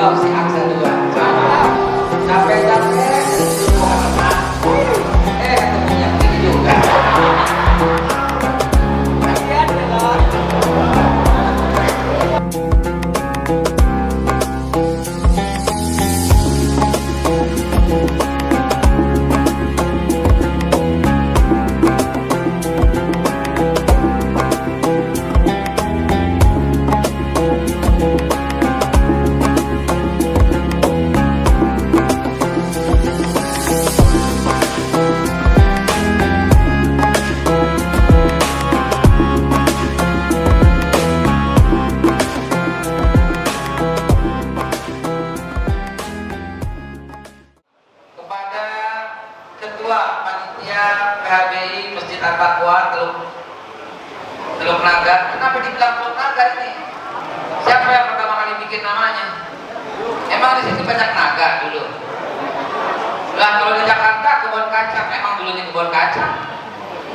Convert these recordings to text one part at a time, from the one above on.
kalau si Aksa dua. Capek-capek ketemunya begini juga. Ketua Panitia PHBI Masjid At-Taqwa Teluk Naga. Kenapa dibilang Teluk Naga ini? Siapa yang pertama kali bikin namanya? Emang di situ banyak naga dulu. Lah kalau di Jakarta kebun kacang, emang dulunya kebun kacang.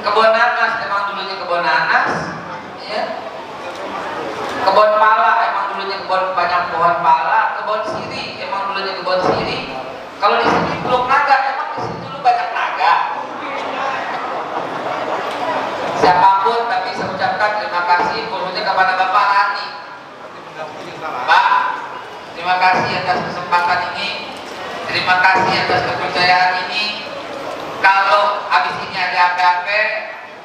Kebun nanas, emang dulunya kebun nanas. Ya. Kebun pala, emang dulunya kebun banyak pohon pala. Kebun siri, emang dulunya kebun siri. Kalau di sini Teluk Naga, emang di situ dulu banyak naga. Siapapun, tapi saya ucapkan terima kasih khususnya kepada Bapak Rani. Pak, terima kasih atas kesempatan ini. Terima kasih atas kepercayaan ini. Kalau habis ini ada apa-apa,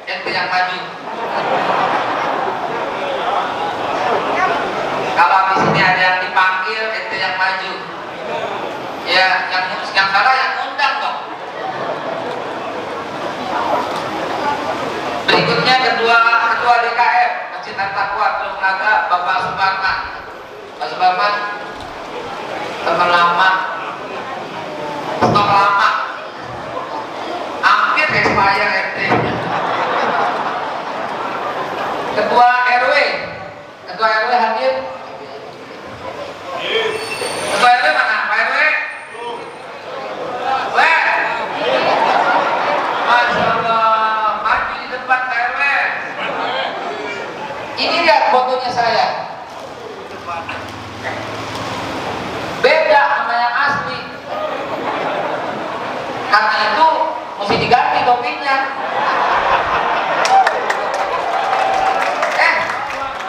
ente yang maju. Kalau habis ini ada yang dipanggil, ente yang maju. Ya, yang salah yang undang dong. Berikutnya ketua DKM Masjid At-Taqwa Teluk Naga, Bapak Suparman. Pak Suparman, teman lama, stok lama, hampir expired RT. Ketua RW hadir. Ketua RW mana? Pak RW? Masya Allah, maju di depan Pak RW. Ini lihat fotonya saya. Beda sama yang asli. Karena itu mesti diganti topinya.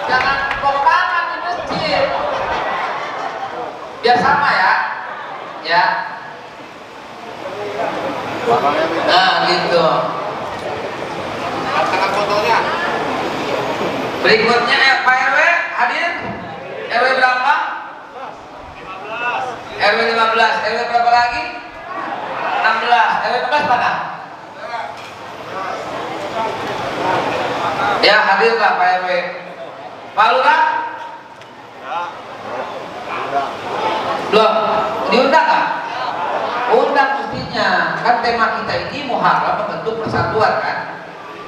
Jangan kondangan di masjid. Biar sama ya. Ya. Nah gitu. Katakan fotonya. Berikutnya Pak RW hadir. RW berapa? 15. RW 15. RW berapa lagi? 16. RW 16 mana? Ya hadirlah Pak RW. Pak Lurah? Belum. Diundang nggak? Undang mestinya. Kan tema kita ini Muharram membentuk persatuan kan.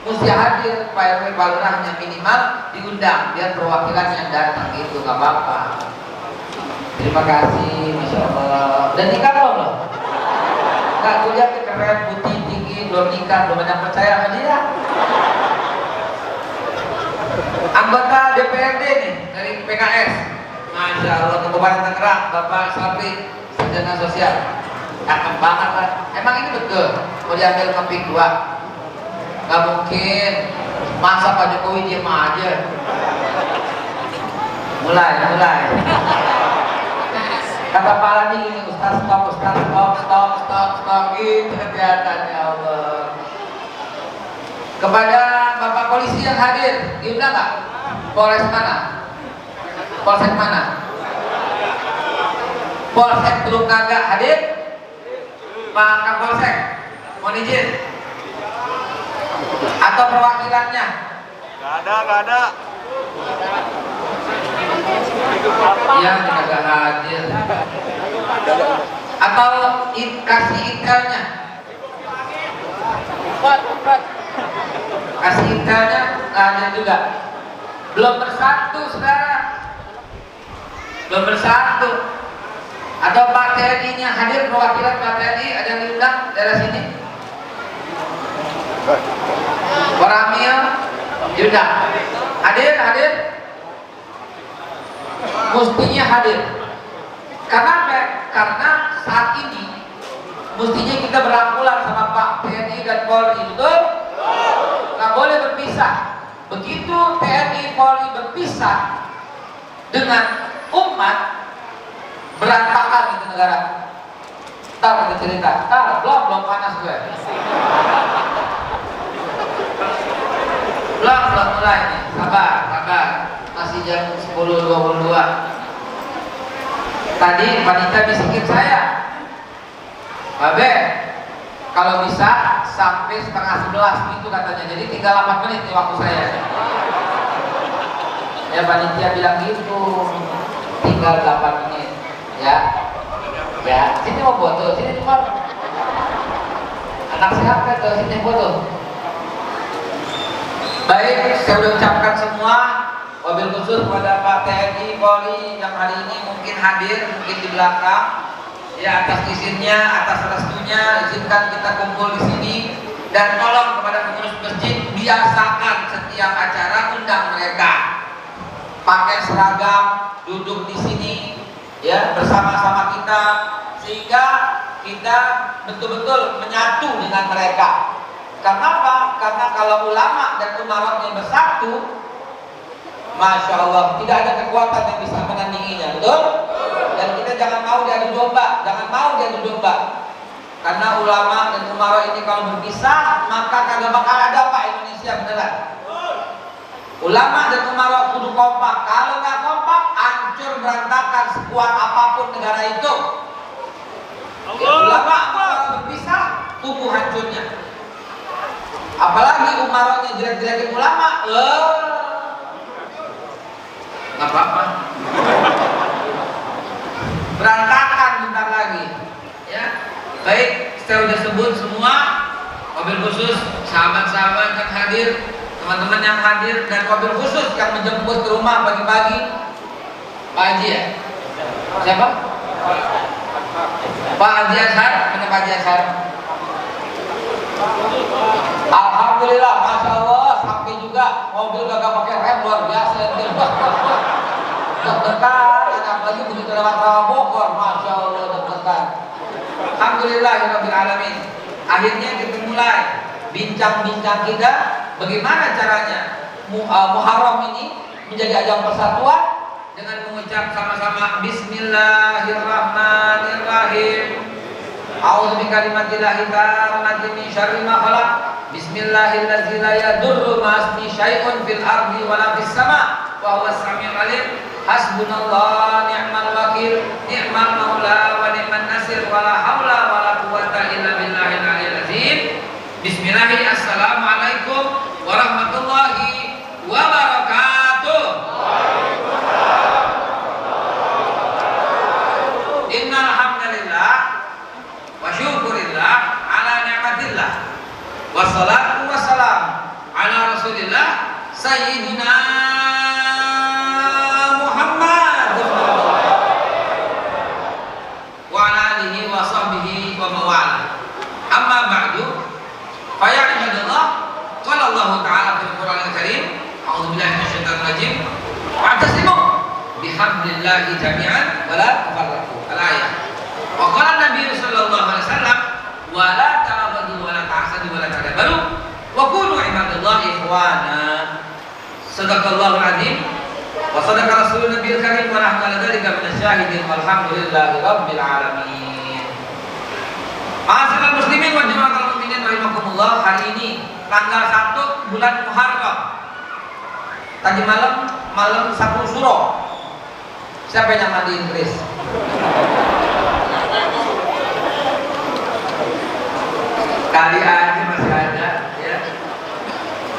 Mesti hadir Pak RW, Pak Lurahnya minimal diundang biar perwakilannya datang gitu, nggak apa-apa. Terima kasih, Masya Allah. Dan nikah belum loh? Nggak, gue lihat keren, putih, tinggi, belum nikah, belum banyak percaya sama dia. Anggota DPRD nih dari PKS, Masya Allah, Kabupaten Tangerang, Bapak Sabri, Sarjana Sosial. Cakep banget kan? Emang ini betul mau diambil keping 2? Gak mungkin. Masa Pak Jokowi diem aja? Mulai. Kata Pak Lani ini, Ustaz stop gitu kegiatannya Allah. Kepada Bapak Polisi yang hadir, diundang nggak? Polres mana? Polsek mana? Polsek Teluk Naga hadir? Pak Kapolsek, mohon izin. Atau perwakilannya? Gak ada. Iya, tidak hadir. Atau kasih intelnya? Kasih intelnya nggak ada juga. Belum bersatu saudara. Belum bersatu. Atau Pak TNI-nya hadir, perwakilan Pak TNI ada yang diundang daerah sini? Koramil diundang. Hadir. Mestinya hadir. Karena apa? Karena saat ini mestinya kita berangkulan sama Pak TNI dan Polri, betul? Nggak boleh berpisah. Begitu TNI Polri berpisah dengan umat, berantakan itu negara. Ntar kita cerita. Belum panas gue. Belum mulai nih. Sabar. Masih jam 10.22. Tadi wanita bisikin saya, Babe, kalau bisa sampai setengah 11 gitu katanya. Jadi tinggal 8 menit nih waktu saya. Ya panitia bilang gitu, tinggal 8 menit. Ya, sini mau foto, sini cuma anak sehat kan tuh, sini foto. Baik, saya udah ucapkan semua. Wabil khusus kepada Pak TNI Polri yang hari ini mungkin hadir, mungkin di belakang. Ya, atas izinnya, atas restunya, izinkan kita kumpul di sini. Dan tolong kepada pengurus masjid, biasakan setiap acara undang mereka. Pakai seragam, duduk di sini, ya bersama-sama kita, sehingga kita betul-betul menyatu dengan mereka. Kenapa? Karena kalau ulama dan umaranya bersatu, Masya Allah, tidak ada kekuatan yang bisa menandinginya, betul? Dan kita jangan mau diadu domba, karena ulama dan umara ini kalau berpisah, maka kagak bakal ada Pak Indonesia beneran. Ulama dan umara kudu kompak. Kalau nggak kompak, hancur berantakan sekuat apapun negara itu. Ya, ulama berpisah, tubuh hancurnya. Apalagi umaranya jelek-jelekin ulama, nggak apa-apa. Berantakan bentar lagi. Ya, baik. Saya udah sebut semua. Wabil khusus sahabat-sahabat yang hadir, teman-teman yang hadir, dan wabil khusus yang menjemput ke rumah pagi-pagi. Pak Haji ya? Siapa? Pak Haji Ashar. Mana Pak Haji Ashar? Alhamdulillah, Masya Allah, sampai juga mobil gak pakai rem, luar biasa. Deg-degan, apalagi begitu lewat rawa Bogor, Masya Allah, deg-degan. Alhamdulillahirabbil alamin. Akhirnya kita mulai bincang-bincang kita bagaimana caranya Muharram ini menjadi ajang persatuan dengan mengucap sama-sama Bismillahirrahmanirrahim. A'udzu bikalimatillahi tammati min syarri ma khalaq. Bismillahirrahmanirrahim. La yadurru ma'asmi syai'un fil ardi wa la fis sama' wa huwas samiul alim. Hasbunallah ni'mal wakil, ni'mal maula wa ni'man nasir, wa la haula wa la quwwata illa billahil aliyyil azim. Bismillahirrahmanirrahim. Assalamualaikum warahmatullahi wabarakatuh. Innal hamdalillah wa syukurillah ala ni'matillah. Wassalatu wassalam ala Rasulillah sayyidina Muhammad wa ala alihi wa sahbihi wa mawala. Amma ba'du, fa ya ibadallah, qala Allah ta'ala fil Qur'anil Karim, a'udzu billahi minasyaitonir rajim, wa'tasimu bihablillahi jami'an wa la tafarraqu. Al-ayah. Wa qala Nabi sallallahu alaihi wasallam, wa la ta'budu wa la ta'sadu wa la tadabaru wa kunu ibadallahi ikhwana. Sadaqallahul azim wa sadaqa rasulun nabiyil karim wa nahnu ala dzalika minasyahidin walhamdulillahi rabbil alamin. Ma'asyiral muslimin wa jama'atul mu'minin rahimakumullah, hari ini tanggal 1 bulan Muharram. Tadi malam 1 Syuro. Siapa yang mandiin Kris? Kali aja masih ada, ya.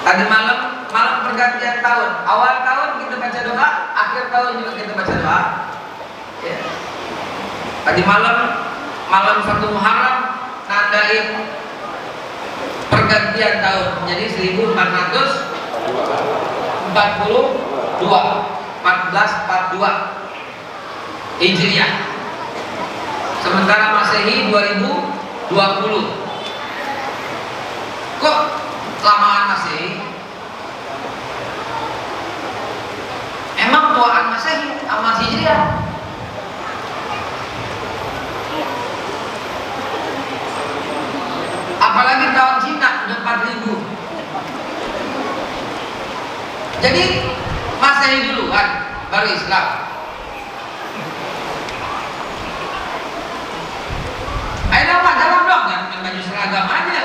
Tadi malam pergantian tahun. Awal tahun kita baca doa, akhir tahun juga kita baca doa. Ya. Tadi malam 1 Muharram nandain pergantian tahun menjadi 1442 Hijriah. Sementara Masehi 2020. Kok lamaan Masehi? Emang tuaan Masehi sama Hijriah? Jadi Masehi duluan, baru Islam. Ayo dong Pak, jawab dong, jangan baju seragam aja.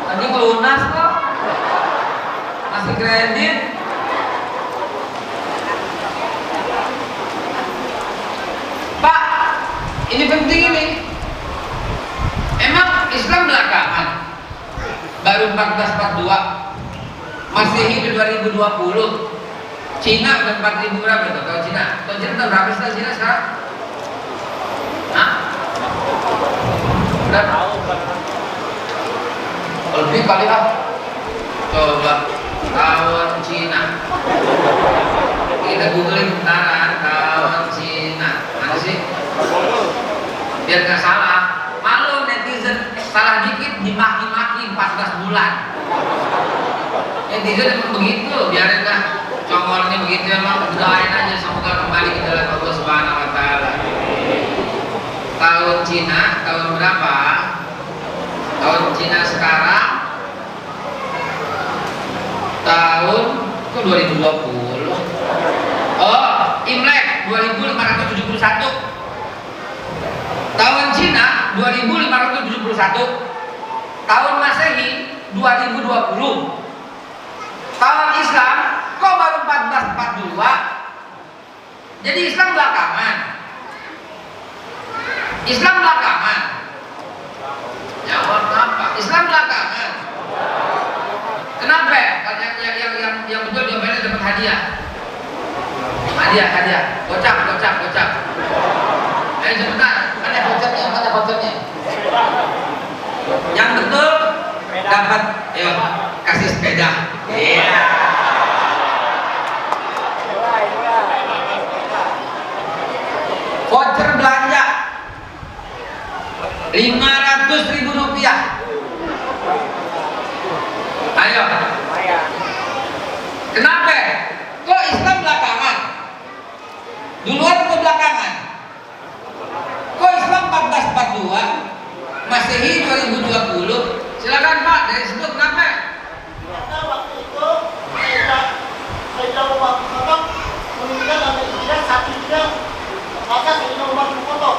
Tadi lunas kok, masih kredit. Pak, ini penting ini. Emang Islam belakangan, baru 1442. Masehi itu 2020. Cina udah 4000 berapa tuh? Kalau Cina tahun berapa sih Cina sekarang? Hah? Udah tahu lebih kali lah. Coba tahun Cina. Kita googling bentaran tahun Cina. Mana sih? Biar nggak salah. Malu netizen salah dikit dimaki-maki 14 bulan. Netizen emang begitu, biarin lah. Congolnya begitu emang, doain aja semoga kembali ke jalan Allah Subhanahu wa taala. Tahun Cina tahun berapa? Tahun Cina sekarang tahun ke 2020. Oh, Imlek 2571. Tahun Cina 2571. Tahun Masehi 2020. Tahun Islam kok baru 1442? Jadi Islam belakangan. Islam belakangan. Jawab apa? Islam belakangan. Kenapa? Karena yang betul jawabannya dapat hadiah. Hadiah. Gocap. Ayo sebentar. Mana vouchernya? Yang betul dapat, ayo kasih sepeda. Iya. Voucher belanja 500.000 rupiah. Ayo. Kenapa? Kok Islam belakangan? Duluan atau belakangan? Kok Islam 1442, Masehi 2020? Silakan Pak, dari situ kenapa? Karena waktu itu Sayyidina Umar bin Khattab meninggal ada hijrah 1 hijrah, maka Sayyidina Umar bin Khattab.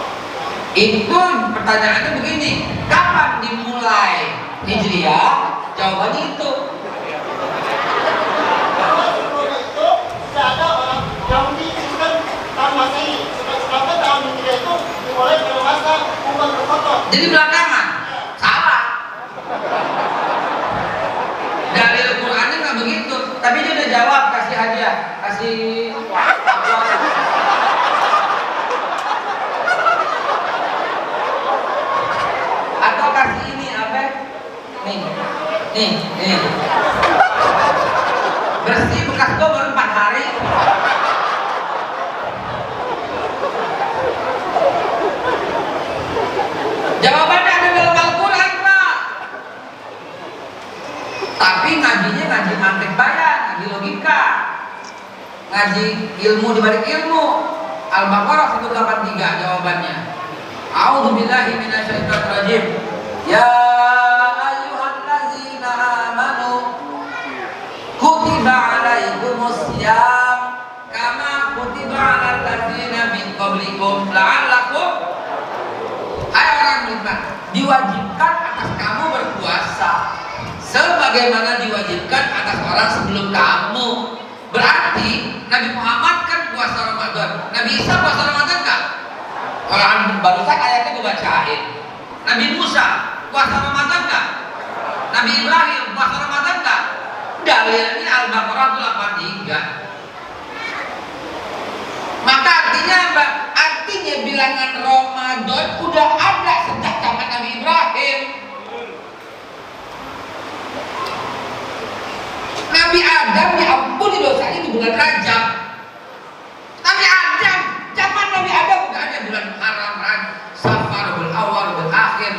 Itu pertanyaannya begini, kapan dimulai Hijriah? Jawabannya itu. Karena sebelumnya itu sudah ada orang Yahudi Kristen tahun Masehi, sedangkan tahun Hijriah itu dimulai pada masa Umar bin Khattab. Jadi belakangan? Salah. Dalil Qurannya nggak begitu. Tapi dia udah jawab, kasih hadiah, kasih apa? Atau kasih ini apa? Nih. Bersih bekas gua baru 4 hari. Jawabannya ada dalam Al-Quran, Pak. Tapi ngajinya ngaji mantek bayan, ngaji logika, ngaji ilmu dibalik ilmu. Al-Baqarah 183 jawabannya. A'udzubillahi minasyaitonir rajim. Ya ayyuhallazina amanu kutiba alaikumusiyam kama kutiba alal ladzina min qablikum la'allakum. Hai orang beriman, diwajibkan atas kamu berpuasa sebagaimana diwajibkan atas orang sebelum kamu. Berarti Nabi Muhammad kan puasa Ramadan. Nabi Isa puasa Ramadan enggak? Orang barusan ayatnya gue bacain. Nabi Musa puasa Ramadan enggak? Nabi Ibrahim puasa Ramadan enggak? Dalilnya Al-Baqarah 83. Maka artinya apa? Artinya bilangan Ramadan udah ada sejak zaman Nabi Ibrahim. Nabi Adam diampuni dosanya di bulan Rajab. Nabi Adam, zaman Nabi Adam udah ada bulan Muharram, Safar, bulan awal, bulan akhir,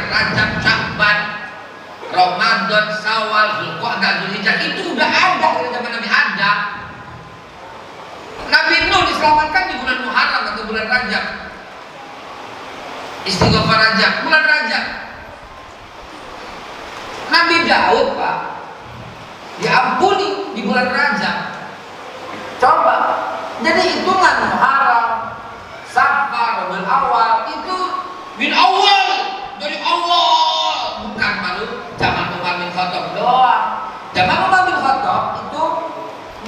Rajab, Sya'ban, Ramadan, Syawal, Zulqa'dah, Zulhijjah, itu udah ada dari zaman Nabi Adam. Nabi Nuh diselamatkan di bulan Muharram atau bulan Rajab. Istighfar Rajab, bulan Rajab. Nabi Daud, Pak, diampuni di bulan Rajab. Coba, jadi hitungan Muharram, Safar, Rabiul Awal itu min awal dari Allah, bukan malu zaman Umar bin Khattab doang. Zaman Umar bin Khattab itu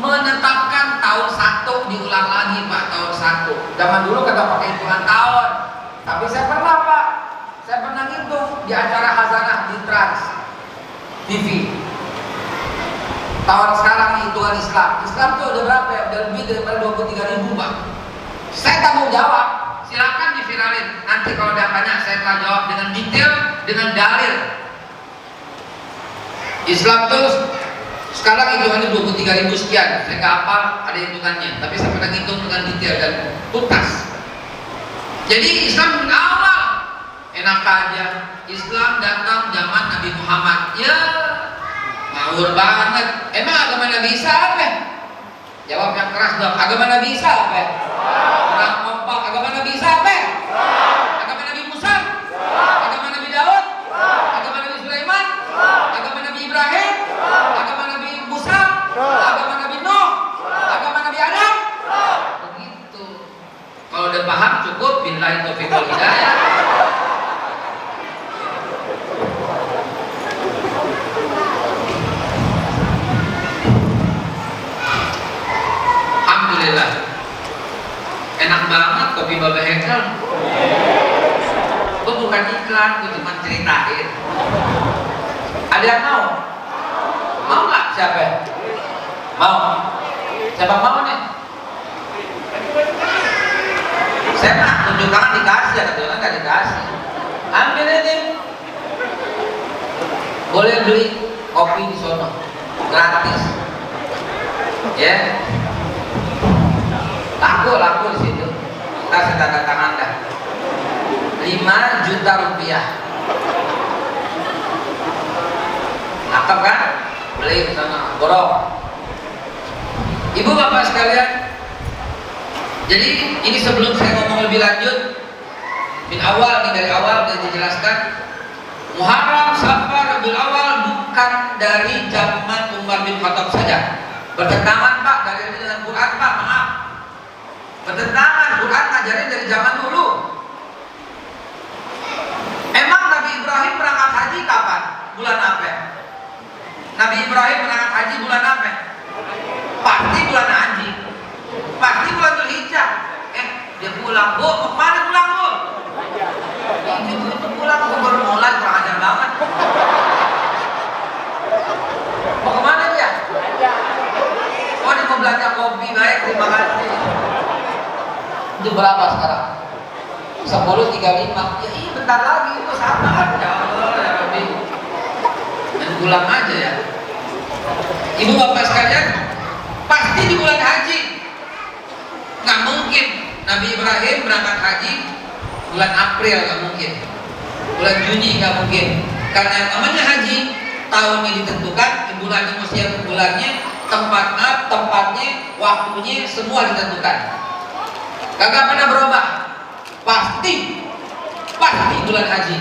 menetapkan tahun 1 diulang lagi Pak, tahun 1. Zaman dulu kagak pakai hitungan tahun. Tapi saya pernah Pak, saya pernah ngitung di acara Khazanah di Trans TV. Tahun sekarang hitungan Islam tuh udah berapa ya? Udah lebih daripada 23.000 Pak. Saya tanggung jawab, silakan diviralin. Nanti kalau ada tanya saya akan jawab dengan detail, dengan dalil. Islam tuh sekarang hitungannya 23.000 sekian. Saya nggak hafal ada hitungannya, tapi saya pernah hitung dengan detail dan tuntas. Jadi Islam dari awal enak aja. Islam datang zaman Nabi Muhammad. Ya ngawur banget. Emang agama Nabi Isa apa? Jawab yang keras dong. Agama Nabi Isa apa? Kurang kompak. Agama Nabi Isa apa? Agama Nabi Musa? Agama Nabi Daud? Agama Nabi Sulaiman? Agama Nabi Ibrahim? Agama Nabi Musa? Agama Nabi Nuh? Agama Nabi Adam? Begitu. Kalau udah paham cukup. Billahi taufiq wal hidayah. Alhamdulillah. Enak banget kopi Baba Hekel. Itu bukan iklan, itu cuma ceritain. Ada yang mau? Mau nggak? Siapa? Mau? Siapa mau nih? Saya mah tunjuk tangan dikasih, ya kebetulan nggak dikasih. Ambil ini. Boleh beli kopi di sono, gratis. Ya. Laku di situ. Kita tanda tangan dah. 5 juta rupiah. Cakep kan? Beli ke sana, borong. Ibu bapak sekalian, jadi ini sebelum saya ngomong lebih lanjut, dari awal sudah dijelaskan, Muharram, Safar, Rabiul Awal bukan dari zaman Umar bin Khattab saja. Bertentangan Pak dari dengan Quran Pak, maaf. Bertentangan, Quran ngajarin dari zaman dulu. Emang Nabi Ibrahim berangkat haji kapan? Bulan apa? Nabi Ibrahim berangkat haji bulan apa? Pasti bulan haji. Pasti bulan Dzulhijjah. Dia pulang, Bu, mau kemana pulang, Bu? Ibu itu pulang, Bu, baru mulai, kurang ajar banget. Mau kemana dia? Oh, dia mau belanja kopi, baik, terima kasih. Itu berapa sekarang? 10.35. Ya iya bentar lagi itu sama kan. Ya Allah ya Rabbi. Dan pulang aja ya. Ibu bapak sekalian, pasti di bulan haji. Nggak mungkin Nabi Ibrahim berangkat haji bulan April, nggak mungkin. Bulan Juni nggak mungkin. Karena yang namanya haji tahunnya ditentukan, bulannya mesti bulannya, tempatnya, waktunya semua ditentukan. Kagak pernah berubah. Pasti bulan haji.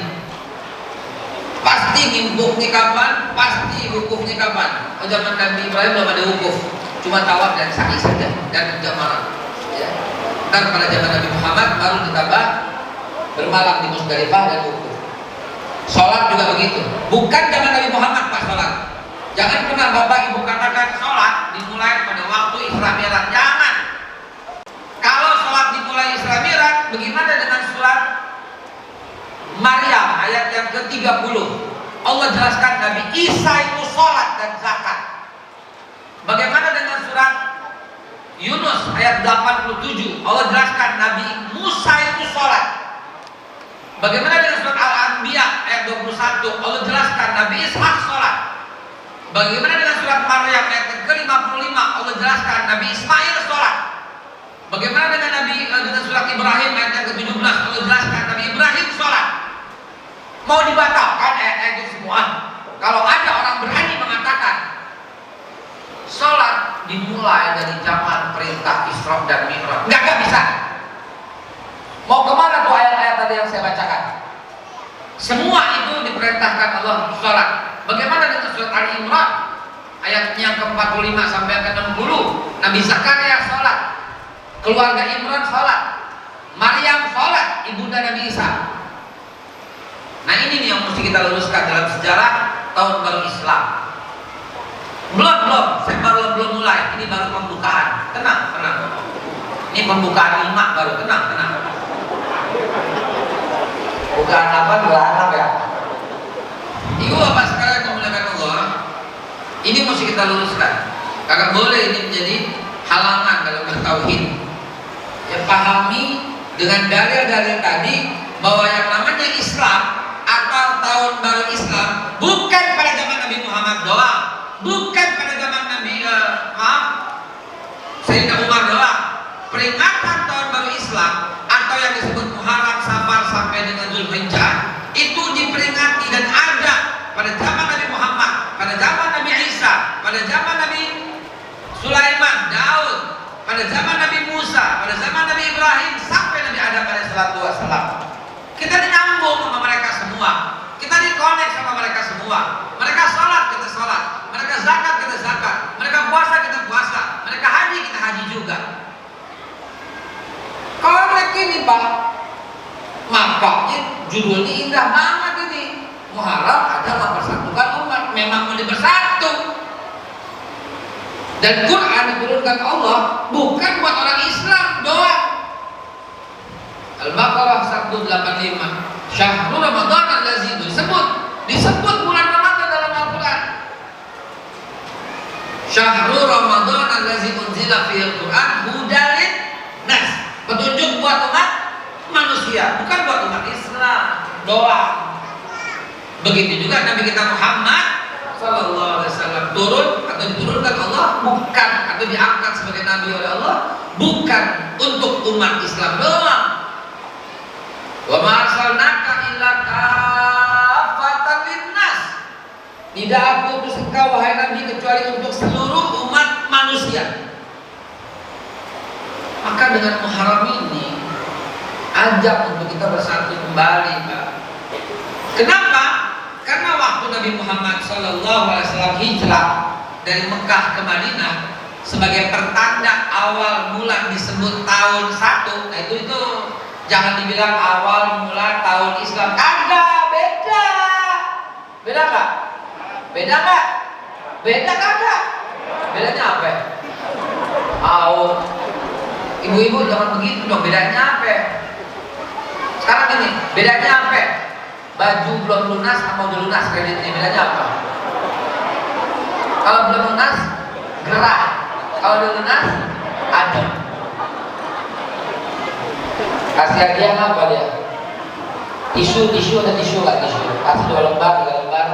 Pasti wukufnya kapan? Pasti wukufnya kapan? Oh, zaman Nabi Ibrahim belum ada wukuf, cuma tawaf dan sa'i saja dan jamaah. Ya. Ntar pada zaman Nabi Muhammad baru ditambah bermalam di Musdalifah dan wukuf. Sholat juga begitu. Bukan zaman Nabi Muhammad Pak sholat. Jangan pernah bapak ibu katakan sholat dimulai pada waktu Isra Mi'raj. Jangan. Kalau sholat dimulai Isra Mi'raj, bagaimana dengan surat Maryam ayat yang ke-30? Allah jelaskan Nabi Isa itu sholat dan zakat. Bagaimana dengan surat Yunus ayat 87? Allah jelaskan Nabi Musa itu sholat. Bagaimana dengan surat Al-Anbiya ayat 21? Allah jelaskan Nabi Ishak sholat. Bagaimana dengan surat Maryam ayat ke-55? Allah jelaskan Nabi Ismail sholat. Bagaimana dengan surat Ibrahim ayat yang ke-17? Allah jelaskan Nabi Ibrahim sholat. Mau dibatalkan ayat-ayat itu semua? Kalau ada orang berani mengatakan sholat dimulai dari zaman perintah Isra dan Mi'raj, nggak bisa. Mau kemana tuh ayat-ayat tadi yang saya bacakan? Semua itu diperintahkan Allah sholat. Bagaimana dengan surat Ali Imran ayatnya ke-45 sampai ke-60. Nabi Zakaria sholat, keluarga Imran sholat, Maryam sholat, ibunda Nabi Isa. Nah ini nih yang mesti kita luruskan dalam sejarah tahun baru Islam. Belum, saya belum mulai. Ini baru pembukaan. Tenang. Ini pembukaan 5 baru. Tenang. Bukan apa berharap ya. Ibu bapak sekalian memuliakan Allah, ini mesti kita luruskan. Kagak boleh ini menjadi halangan dalam bertauhid. Ya pahami dengan dalil-dalil tadi bahwa yang namanya Islam atau tahun baru Islam bukan pada zaman Nabi Muhammad doang, bukan pada zaman Nabi Sayyidina Umar doang. Peringatan tahun baru Islam atau yang disebut Muharram, Safar sampai dengan Zulhijjah itu diperingati dan ada pada zaman Nabi Muhammad, pada zaman Nabi Isa, pada zaman Nabi Sulaiman, Daud, pada zaman Nabi Musa, pada zaman Nabi Ibrahim sampai Nabi Adam alaihissalatu wassalam. Kita nyambung sama mereka semua, kita dikonek sama mereka semua. Mereka sholat, kita sholat, mereka zakat, kita zakat, mereka puasa, kita puasa, mereka haji, kita haji juga. Kalau ini Pak, makanya judulnya indah banget ini. Muharram adalah mempersatukan umat, memang mau bersatu. Dan Quran diturunkan Allah bukan buat orang Islam doang. Al-Baqarah 185. Syahrul Ramadan allazi disebut bulan Ramadan dalam Al-Quran. Syahrul Ramadan allazi unzila fihil Quran hudal linnas. Petunjuk buat umat manusia, bukan buat umat Islam doang. Begitu juga Nabi kita Muhammad sallallahu alaihi wasallam turun atau diturunkan Allah bukan atau diangkat sebagai nabi oleh Allah bukan untuk umat Islam doang. Wa ma arsalnaka illa kafatan linnas. Tidak aku utus engkau wahai Nabi kecuali untuk seluruh umat manusia. Maka dengan Muharram ini ajak untuk kita bersatu kembali, Pak. Kenapa? Karena waktu Nabi Muhammad SAW hijrah dari Mekah ke Madinah sebagai pertanda awal mula disebut tahun 1. Nah itu jangan dibilang awal mula tahun Islam. Kagak, beda nggak? Beda kagak? Bedanya apa? Ibu-ibu jangan begitu dong, bedanya apa? Sekarang gini, bedanya apa? Baju belum lunas sama udah lunas kreditnya, bedanya apa? Kalau belum lunas, gerah. Kalau udah lunas, ada. Kasih hadiah apa dia? Tisu ada tisu nggak tisu? Kasih 2 lembar, 3 lembar.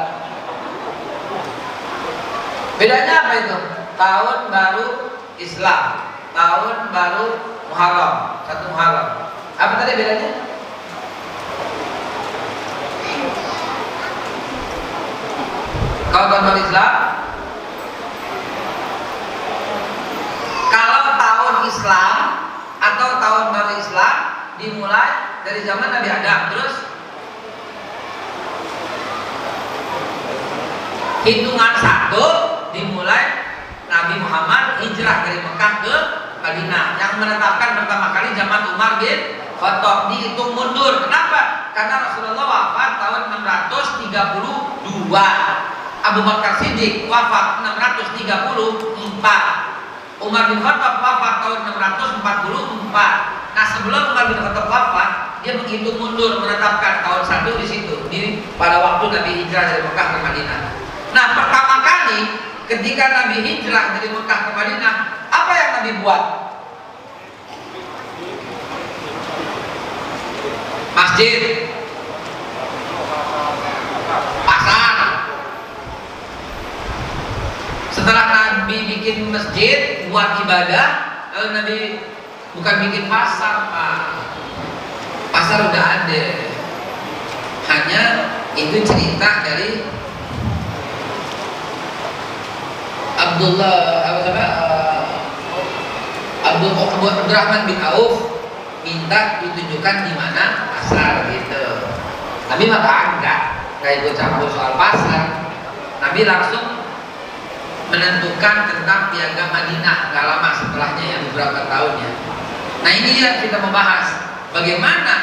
Bedanya apa itu? Tahun baru Islam, tahun baru Muharram, 1 Muharram. Apa tadi bedanya? Kalau tahun baru Islam, kalau tahun Islam atau tahun baru Islam dimulai dari zaman Nabi Adam, terus hitungan 1 dimulai Nabi Muhammad hijrah dari Mekah ke Madinah. Yang menetapkan pertama kali zaman Umar bin Khattab, dihitung mundur. Kenapa? Karena Rasulullah wafat tahun 632. Abu Bakar Siddiq wafat 634. Umar bin Khattab wafat tahun 644. Nah sebelum Umar bin Khattab wafat, dia menghitung mundur, menetapkan tahun 1 di situ, pada waktu Nabi hijrah dari Mekah ke Madinah. Nah pertama kali ketika Nabi hijrah dari Mekah ke Madinah, apa yang Nabi buat? Masjid, pasar. Setelah Nabi bikin masjid buat ibadah, lalu Nabi bukan bikin pasar, Pak. Pasar udah ada. Hanya itu cerita dari Abdurrahman bin Auf minta ditunjukkan di mana pasar gitu. Nabi maka enggak ikut campur soal pasar. Nabi langsung menentukan tentang piagam Madinah, nggak lama setelahnya ya, beberapa tahunnya. Nah ini yang kita membahas bagaimana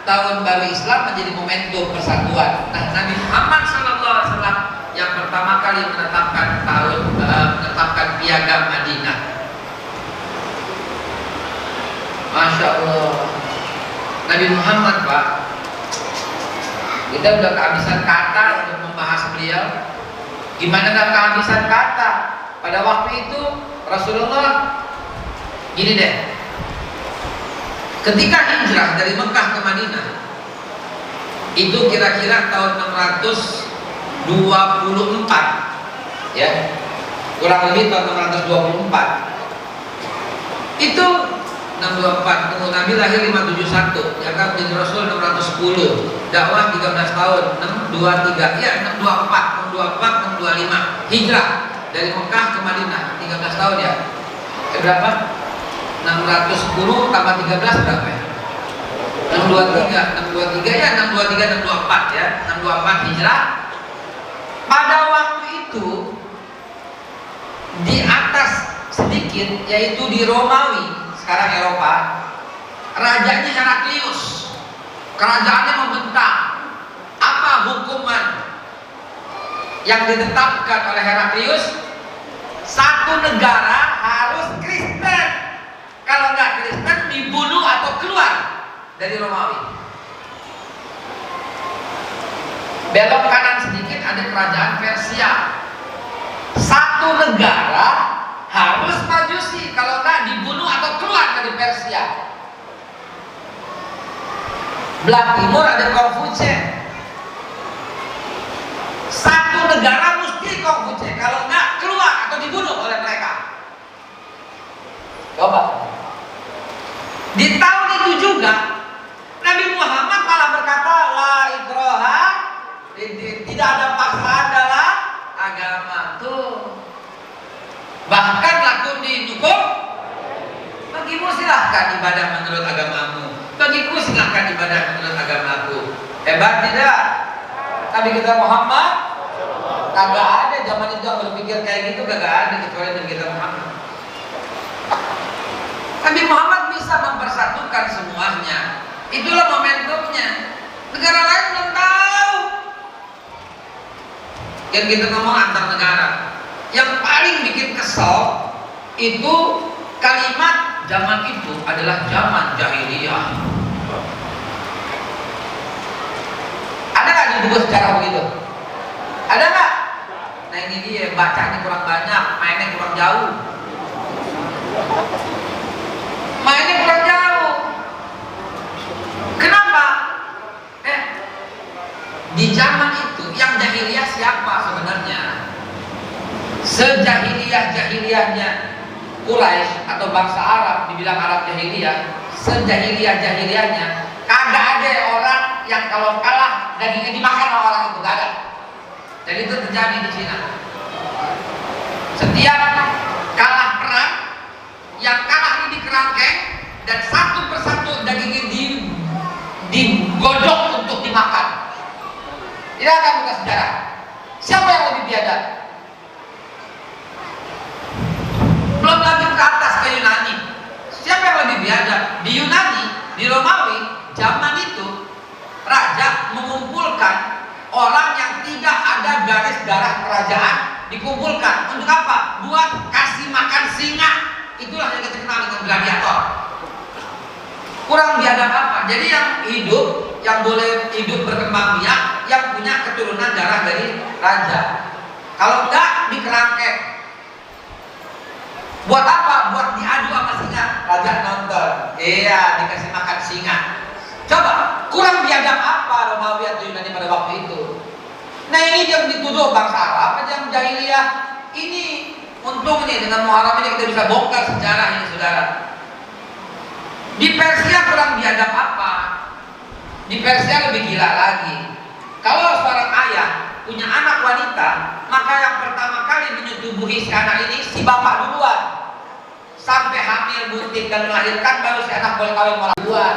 tahun baru Islam menjadi momentum persatuan. Nah Nabi Muhammad SAW yang pertama kali menetapkan piagam Madinah. Masya Allah, Nabi Muhammad Pak, kita udah kehabisan kata untuk membahas beliau. Gimana nggak kehabisan kata? Pada waktu itu Rasulullah gini deh, ketika hijrah dari Mekah ke Madinah itu kira-kira tahun 624 ya, kurang lebih tahun 624 itu 624. Tunggu, Nabi lahir 571, diangkat menjadi Rasul 610, dakwah 13 tahun, 623 ya, 624 625 hijrah dari Mekah ke Madinah 13 tahun ya. Berapa? 610 tambah 13 berapa ya? 623 ya, 623 624 ya, 624 hijrah. Pada waktu itu di atas sedikit, yaitu di Romawi, sekarang Eropa, rajanya Heraklius, kerajaannya membentang. Apa hukuman yang ditetapkan oleh Heraklius? Satu negara harus Kristen, kalau nggak Kristen dibunuh atau keluar dari Romawi. Belok kanan sedikit ada kerajaan Persia. Satu negara harus majusi, kalau nggak dibunuh atau keluar dari Persia. Belah timur ada Konfutse. Satu negara mesti Konfutse, kalau nggak keluar atau dibunuh oleh mereka. Coba. Di tahun itu juga Nabi Muhammad malah berkata, la ikraha, tidak ada paksaan dalam agama tuh. Bahkan lakum dinukum, bagimu silahkan ibadah menurut agamamu, bagiku silahkan ibadah menurut agamaku. Hebat tidak? Nabi kita Muhammad kagak ada zaman itu yang berpikir kayak gitu, kagak ada kecuali Nabi kita Muhammad. Nabi Muhammad bisa mempersatukan semuanya. Itulah momentumnya. Negara lain belum tahu. Yang kita ngomong antar negara, yang paling bikin kesel itu kalimat zaman itu adalah zaman jahiliyah. Ada nggak di buku sejarah begitu? Ada nggak? Nah ini dia, bacanya kurang banyak, mainnya kurang jauh. Mainnya kurang jauh. Kenapa? Di zaman itu yang jahiliyah siapa sebenarnya? Sejahiliyah-jahiliyahnya Quraisy atau bangsa Arab, dibilang Arab jahiliyah, sejahiliyah-jahiliyahnya kagak ada orang yang kalau kalah dagingnya dimakan sama orang itu, gak ada. Dan itu terjadi di Cina. Setiap kalah perang, yang kalah ini dikerangkeng dan satu persatu dagingnya digodok untuk dimakan. Tidak akan buka sejarah. Siapa yang lebih biadab? Belum lagi ke atas ke Yunani. Siapa yang lebih biadab? Di Yunani, di Romawi, zaman itu raja mengumpulkan orang yang tidak ada garis darah kerajaan, dikumpulkan untuk apa? Buat kasih makan singa. Itulah yang kita kenal dengan gladiator. Kurang biadab apa? Jadi yang hidup, yang boleh hidup berkembang biak, yang punya keturunan darah dari raja. Kalau enggak dikerangkeng. Buat apa? Buat diadu sama singa. Raja nonton. Iya, dikasih makan singa. Coba, kurang biadab apa Romawi atau Yunani pada waktu itu? Nah ini yang dituduh bangsa Arab, yang jahiliyah. Ini untung nih dengan Muharram ini kita bisa bongkar sejarah ini, saudara. Di Persia kurang biadab apa? Di Persia lebih gila lagi. Kalau seorang ayah punya anak wanita, maka yang pertama kali menyetubuhi si anak ini si bapak duluan. Sampai hamil, bunting dan melahirkan, baru si anak boleh kawin malah duluan.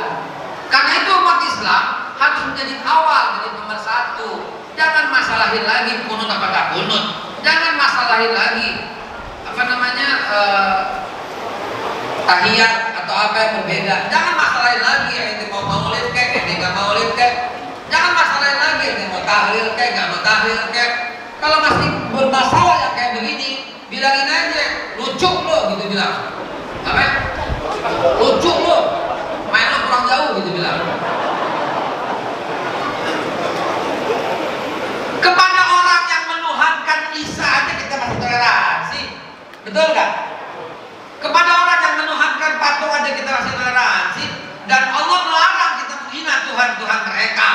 Karena itu umat Islam harus menjadi awal, jadi nomor satu. Jangan masalahin lagi kunut apakah kunut. Jangan masalahin lagi apa namanya tahiyat atau apa yang berbeda. Jangan masalahin lagi ente mau maulid kayak ente nggak maulid kayak. Jangan masalahin lagi ente mau tahlil kayak nggak mau tahlil kayak. Kalau masih bermasalah yang kayak begini, bilangin aja lucu lo gitu bilang. Apa? Lucu lo, main lo kurang jauh gitu bilang. Kepada orang yang menuhankan Isa aja kita masih toleransi, betul nggak? Kepada orang yang menuhankan patung aja kita masih toleransi, dan Allah melarang kita menghina Tuhan-Tuhan mereka,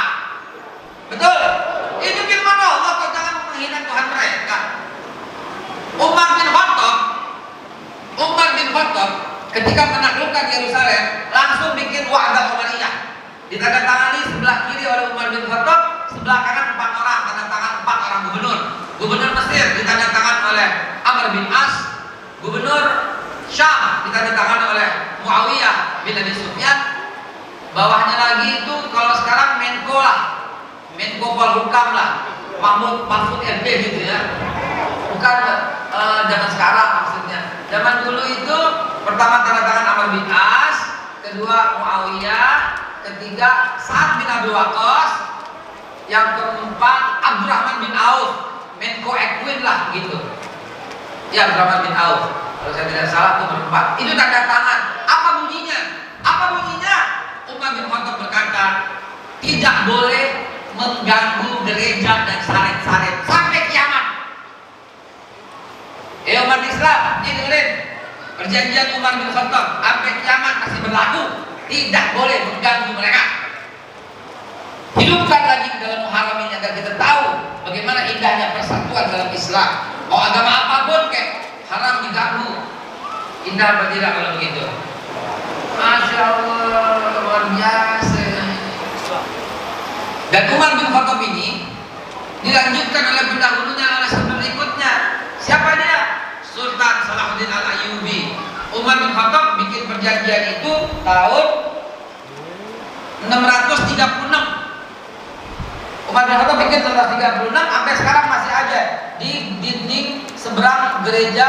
betul? Itu firman Allah, kau jangan menghina Tuhan mereka. Umar bin Khattab ketika menaklukkan Yerusalem langsung bikin wa'dah Umariyah, ditandatangani sebelah kiri oleh Umar bin Khattab, sebelah kanan 4 orang, tanda tangan 4 orang gubernur Mesir ditandatangani oleh Amr bin As, gubernur Syam ditandatangani oleh Muawiyah bin Abi Sufyan, bawahnya lagi itu kalau sekarang Menko Polhukam lah, Mahfud MD gitu ya, bukan zaman sekarang maksudnya. Zaman dulu itu pertama tanda tangan Amr bin As, kedua Muawiyah, ketiga Sa'ad bin Abi Waqqas, yang keempat Abdurrahman bin Auf, Menko Equin lah gitu. Ya, Abdurrahman bin Auf. Kalau saya tidak salah itu berempat. Itu tanda tangan. Apa bunyinya? Umar bin Khattab berkata, tidak boleh mengganggu gereja dan salib-salib sampai kiamat. Umat Islam, ini dengerin. Perjanjian Umar bin Khattab sampai kiamat masih berlaku. Tidak boleh mengganggu mereka. Hidupkan lagi di dalam Muharram ini agar kita tahu bagaimana indahnya persatuan dalam Islam. Mau agama apapun kayak haram diganggu. Indah apa tidak kalau begitu? Masya Allah, luar biasa. Dan Umar bin Khattab ini dilanjutkan oleh pendahulunya, oleh berikutnya. Siapa dia? Sultan Salahuddin Al-Ayyubi. Umar bin Khattab bikin perjanjian itu tahun 636. Umar bin Khattab bikin 636, sampai sekarang masih ada di dinding seberang gereja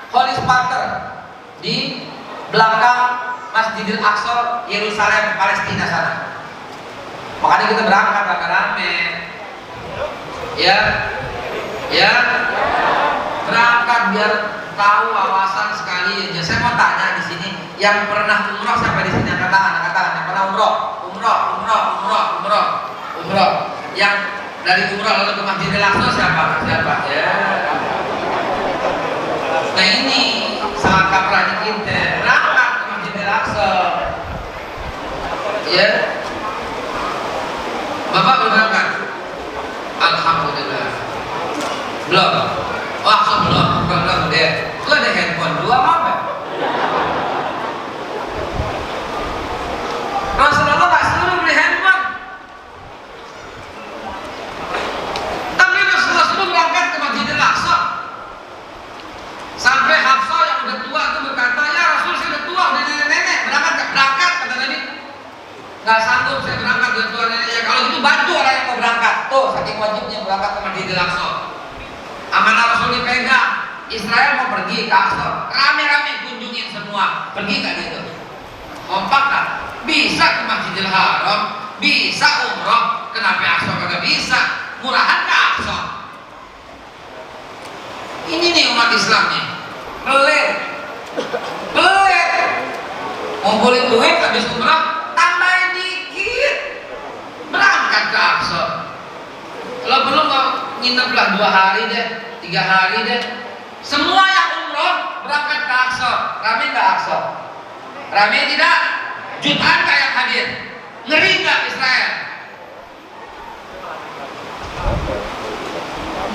Holy Sepulchre di belakang Masjidil Aqsa, Yerusalem, Palestina sana. Makanya kita berangkat rame-rame, ya, berangkat biar tahu wawasan sekali aja. Saya mau tanya di sini, yang pernah umroh siapa di sini? Angkat tangan. Yang pernah umroh. Yang dari umroh lalu ke Masjidil Aqsa siapa? Ya. Nah ini sangat kaprahnya kita berangkat ke Masjidil Aqsa. Ya. Bapak berangkat. Alhamdulillah. Belum. Belum deh. Lu ada handphone 2 apa? Rasulullah nggak suruh beli handphone. Tapi Rasulullah suruh berangkat ke Masjidil Aqsa. Sampai Hafsah yang udah tua itu berkata, ya Rasul saya udah tua, udah nenek-nenek, berangkat kata Nabi. Nggak sanggup saya berangkat dengan tua nenek. Ya kalau gitu bantu orang yang mau berangkat. Tuh saking wajibnya berangkat ke Masjidil Aqsa. Amanah Rasul dipegang. Israel mau pergi ke Aqsa, rame-rame kunjungin semua. Pergi nggak gitu? Kompak kan? Bisa ke Masjidil Haram, bisa umroh. Kenapa Aqsa kagak bisa? Murahan ke Aqsa. Ini nih umat Islam nih, pelit. Ngumpulin duit habis umroh, tambahin dikit, berangkat ke Aqsa. Kalau perlu nginep lah 2 hari deh, 3 hari deh. Semua yang umroh berangkat ke Aqsa. Rame nggak Aqsa? Rame tidak? Jutaan kayak hadir. Ngeri nggak Israel?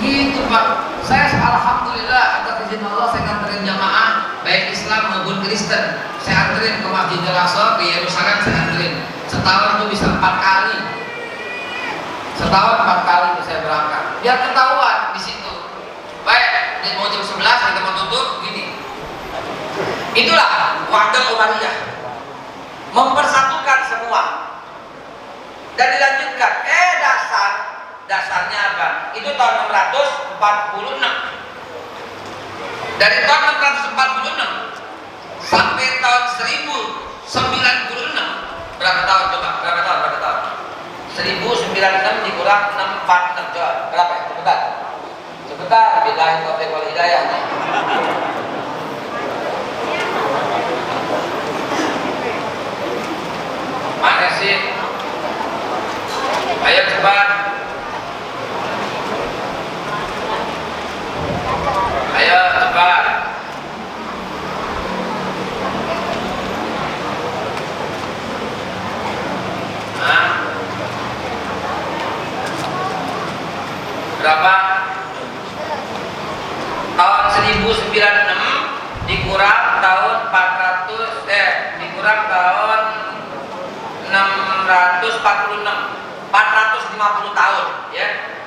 Gitu Pak. Saya alhamdulillah atas izin Allah saya nganterin jamaah baik Islam maupun Kristen. Saya anterin ke Masjidil Aqsa, ke Yerusalem saya anterin. Setahun itu bisa 4 kali. Setahun 4 kali saya berangkat. Biar ketahuan di situ. Baik, ini mau jam 11 kita mau tutup gini. Itulah wa'dah Umariyah, mempersatukan semua. Dan dilanjutkan, dasarnya apa? Itu tahun 646. Dari tahun 646 sampai tahun 1096, berapa tahun coba? Berapa tahun? 1096 dikurang 646, coba berapa ya? Sebentar, billahi taufiq wal hidayah nih. Mana sih? Ayo cepat. Ayo cepat. Berapa? Tahun 1096 dikurang tahun 450 tahun, ya.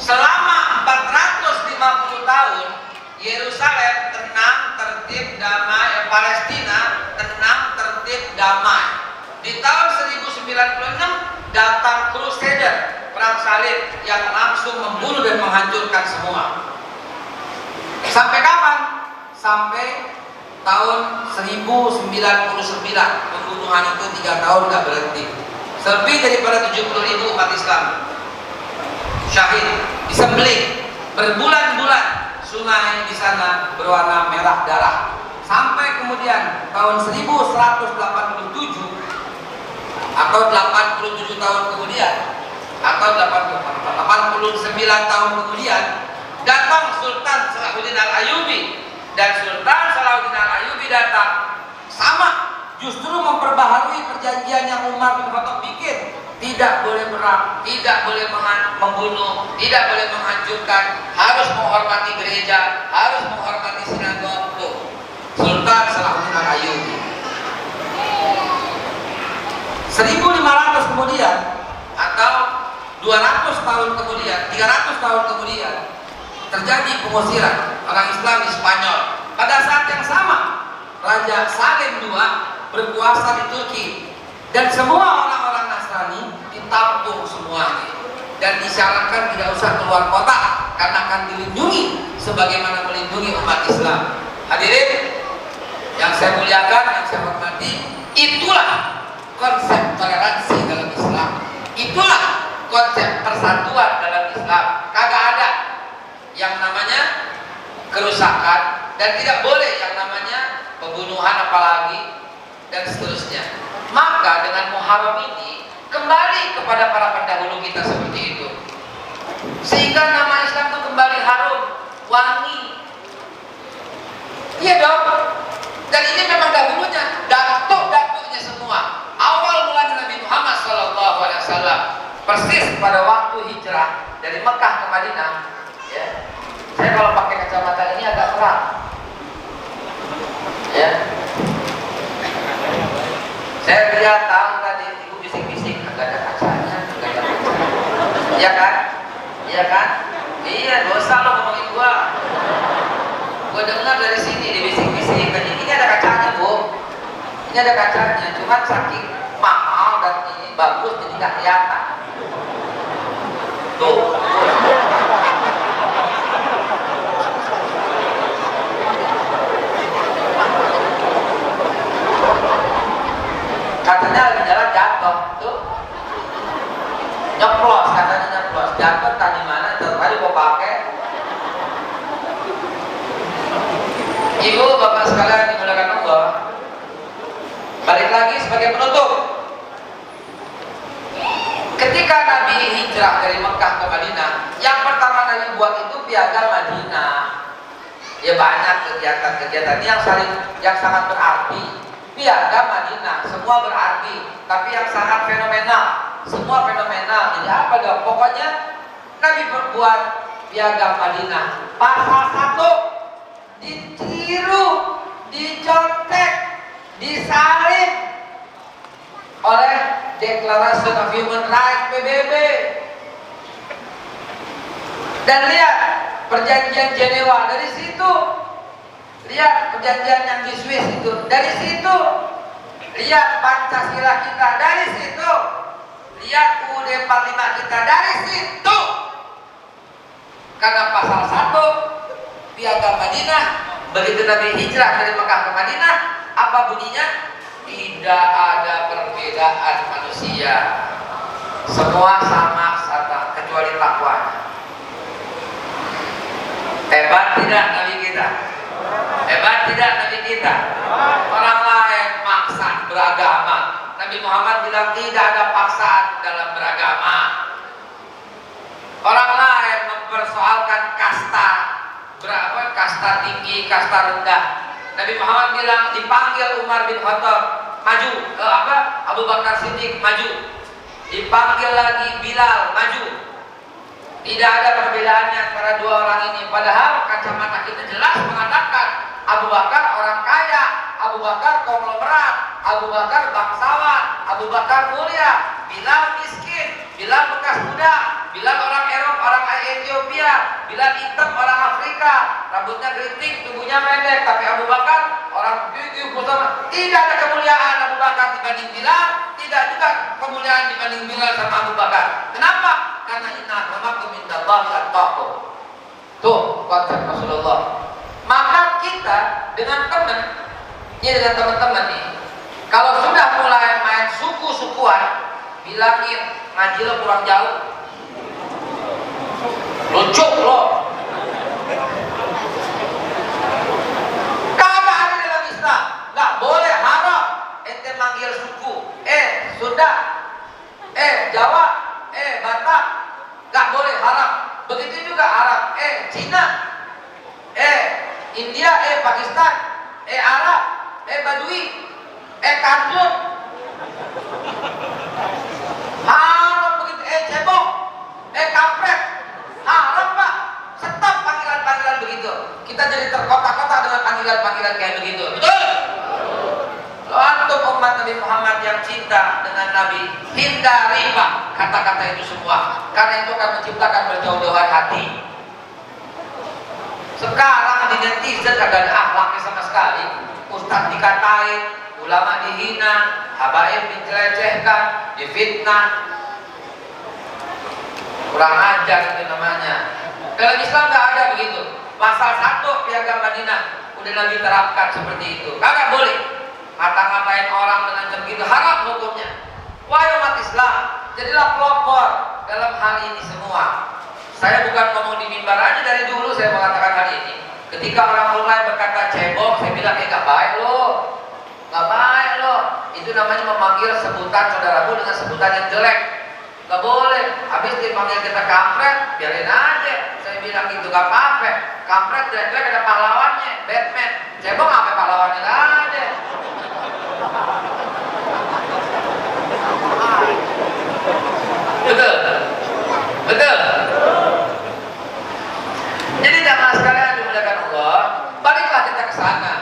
Selama 450 tahun Yerusalem tenang, tertib, damai. Palestina tenang, tertib, damai. Di tahun 1096 datang Crusader, perang salib yang langsung membunuh dan menghancurkan semua. Sampai kapan? Sampai tahun 1099. Pembunuhan itu 3 tahun gak berhenti. Lebih daripada 70.000 umat Islam syahid, disembelih berbulan-bulan. Sungai di sana berwarna merah darah. Sampai kemudian tahun 1187 atau 87 tahun kemudian atau 89 tahun kemudian datang Sultan Salahuddin Al-Ayyubi, dan Sultan Salahuddin Al-Ayyubi datang sama, justru memperbaharui perjanjian yang Umar bin Khattab bikin. Tidak boleh perang, tidak boleh membunuh, tidak boleh menghancurkan, harus menghormati gereja, harus menghormati sinagog. Sultan Salahuddin Al-Ayyubi. 1500 kemudian atau 200 tahun kemudian, 300 tahun kemudian terjadi pengusiran orang Islam di Spanyol. Pada saat yang sama Raja Salim II berkuasa di Turki, dan semua orang-orang Nasrani ditampung semuanya dan disyaratkan tidak usah keluar kota karena akan dilindungi sebagaimana melindungi umat Islam. Hadirin yang saya muliakan, yang saya hormati, itulah konsep toleransi dalam Islam, itulah konsep persatuan dalam Islam. Kagak ada yang namanya kerusakan, dan tidak boleh yang namanya pembunuhan apalagi, dan seterusnya. Maka dengan Muharram ini kembali kepada para pendahulu kita seperti itu, sehingga nama Islam itu kembali harum, wangi. Iya dong. Dan ini memang dahulunya datuk-datuknya semua. Awal mulanya Nabi Muhammad SAW, persis pada waktu hijrah dari Mekah ke Madinah. Ya. Saya kalau pakai kacamata ini agak terang. Ya. Saya lihat tahu tadi ibu bisik-bisik, agak ada kacanya, agak ada kacanya. Iya kan? Iya kan? Iya, dosa lo ngomongin gua. Gua dengar dari sini dibisik-bisik. Ini ada kacanya, Bu. Ini ada kacanya, cuma saking mahal dan ini bagus jadi nggak kelihatan. Tuh. Katanya lagi jalan jatuh, tuh nyeplos, katanya nyeplos, jatuh tadi mana, tadi mau pakai. Ibu bapak sekalian dimulakan Allah, balik lagi sebagai penutup. Ketika Nabi hijrah dari Mekah ke Madinah, yang pertama Nabi buat itu piagam Madinah. Ya banyak kegiatan-kegiatan yang sangat berarti. Piagam Madinah, semua berarti, tapi yang sangat fenomenal, semua fenomenal. Jadi apa dong? Pokoknya Nabi berbuat piagam Madinah. Pasal 1 ditiru, dicontek, disalin oleh Declaration of Human Rights PBB. Dan lihat perjanjian Jenewa dari situ. Lihat perjanjian yang di Swiss itu dari situ. Lihat Pancasila kita dari situ. Lihat UUD 45 kita dari situ. Karena pasal 1 Piagam Madinah Begitu Nabi hijrah dari Mekah ke Madinah, apa bunyinya? Tidak ada perbedaan manusia, semua sama kecuali takwanya. Hebat tidak Nabi kita? Hebat tidak Nabi kita? Orang lain maksa beragama, Nabi Muhammad bilang tidak ada paksaan dalam beragama. Orang lain mempersoalkan kasta, berapa kasta tinggi, kasta rendah. Nabi Muhammad bilang dipanggil Umar bin Khattab maju, Abu Bakar Siddiq maju, dipanggil lagi Bilal maju. Tidak ada perbedaannya antara dua orang ini. Padahal kacamata kita jelas mengatakan Abu Bakar orang kaya, Abu Bakar konglomerat, Abu Bakar bangsawan, Abu Bakar mulia, Bilal miskin, Bilal bekas budak, Bilal orang Eropa, orang Ethiopia, Bilal hitam orang Afrika, rambutnya keriting, tubuhnya pendek. Tapi Abu Bakar orang gigih besar. Tidak ada kemuliaan Abu Bakar dibanding Bilal, tidak juga kemuliaan dibanding Bilal sama Abu Bakar. Kenapa? Karena inna akramakum indallahi atqakum. Tuh konsep Rasulullah. Maka kita dengan teman-teman nih, kalau sudah mulai main suku-sukuan, bilangin ngaji lo kurang jauh, lucu lo. Kagak ada dalam Islam, nggak boleh, haram ente manggil suku, Sunda, Jawa, Batak, nggak boleh, haram. Begitu juga Arab, Cina, India, Pakistan, Arab, Badui, Kardun, haram begitu, cebok, kampret, haram Pak. Stop panggilan-panggilan begitu. Kita jadi terkotak-kotak dengan panggilan-panggilan kayak begitu. Betul? Lo antum umat Nabi Muhammad yang cinta dengan Nabi, hindari Pak kata-kata itu semua, karena itu akan menciptakan berjauh-jauhan hati. Sekarang di netizen kagak ada akhlaknya sama sekali. Ustadz dikatain, ulama dihina, habaib dilecehkan, difitnah. Kurang ajar itu namanya. Dalam Islam nggak ada begitu. Pasal 1 Piagam Madinah udah Nabi terapkan seperti itu. Kagak boleh ngata-ngatain orang dengan begitu, haram hukumnya. Wahai umat Islam, jadilah pelopor dalam hal ini semua. Saya bukan ngomong di mimbar aja, dari dulu saya mengatakan hal ini. Ketika orang mulai berkata cebok, saya bilang gak baik lo, gak baik lo. Itu namanya memanggil sebutan saudaramu dengan sebutan yang jelek. Gak boleh. Habis dipanggil kita kampret, biarin aja. Saya bilang gitu, gak apa-apa. Kampret jelek-jelek ada pahlawannya, Batman. Cebok apa pahlawannya, gak ada. Betul? Betul? Jadi jamaah sekalian dimuliakan Allah, baliklah kita ke sana.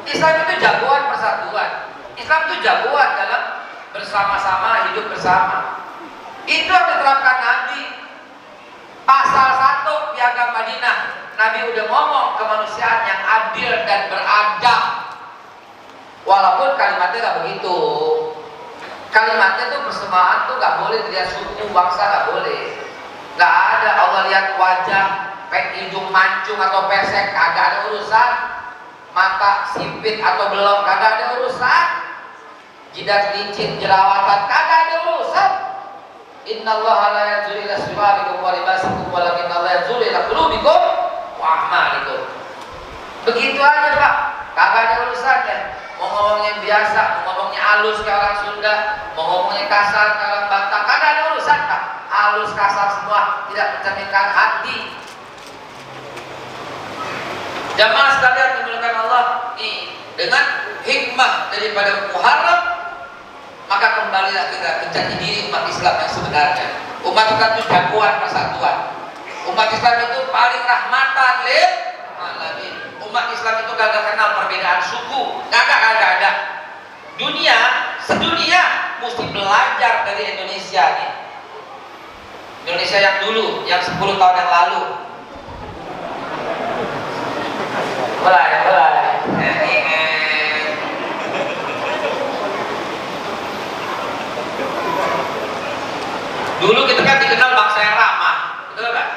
Islam itu jagoan persatuan. Islam itu jagoan dalam bersama-sama, hidup bersama. Itu yang diterapkan Nabi. Pasal 1 Piagam Madinah, Nabi udah ngomong kemanusiaan yang adil dan beradab. Walaupun kalimatnya gak begitu. Kalimatnya tuh persamaan tuh gak boleh dilihat suku, bangsa gak boleh. Gak ada Allah lihat wajah, hidung mancung atau pesek, kagak ada urusan. Mata sipit atau belum, kagak ada urusan. Jidat licin, jerawatan, kagak ada urusan. Innallaha la yanzuru ila suwarikum wa libasikum walakinnallaha yanzuru ila qulubikum wa a'malikum. Begitu aja Pak, kagak ada urusannya. Mau ngomongnya biasa, mau ngomongnya halus kayak orang Sunda, mau ngomongnya kasar kayak orang Batak, kagak ada urusan Pak. Halus, kasar semua tidak mencerminkan hati. Jamaah sekalian dimuliakan Allah, dengan hikmah daripada Muharram, maka kembalilah kita ke jati diri umat Islam yang sebenarnya. Umat Islam itu jagoan persatuan. Umat Islam itu paling rahmatan lil alamin. Umat Islam itu gak kenal perbedaan suku, kagak ada. Dunia, sedunia mesti belajar dari Indonesia nih. Indonesia yang dulu, yang 10 tahun yang lalu. Mulai. Dulu kita kan dikenal bangsa yang ramah, betul kan?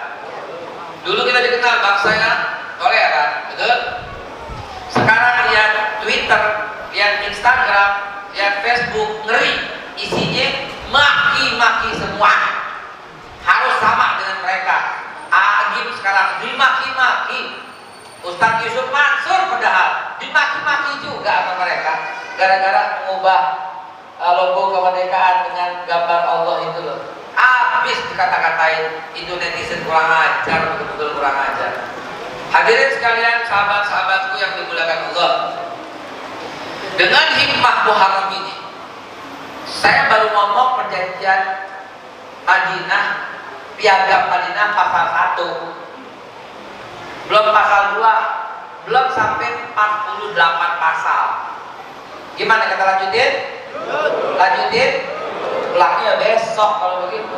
Dulu kita dikenal bangsa yang toleran, betul? dimaki. Ustaz Yusuf Mansur padahal dimaki-maki juga sama mereka gara-gara mengubah logo kemerdekaan dengan gambar Allah itu loh. Habis dikata-katain itu netizen kurang ajar, betul-betul kurang ajar. Hadirin sekalian, sahabat-sahabatku yang dimuliakan Allah, dengan hikmah Muharram ini saya baru ngomong perjanjian Madinah, Piagam Madinah pasal 1, belum pasal 2, belum sampai 48 pasal. Gimana kita lanjutin? Lanjutin? Pulangnya besok kalau begitu.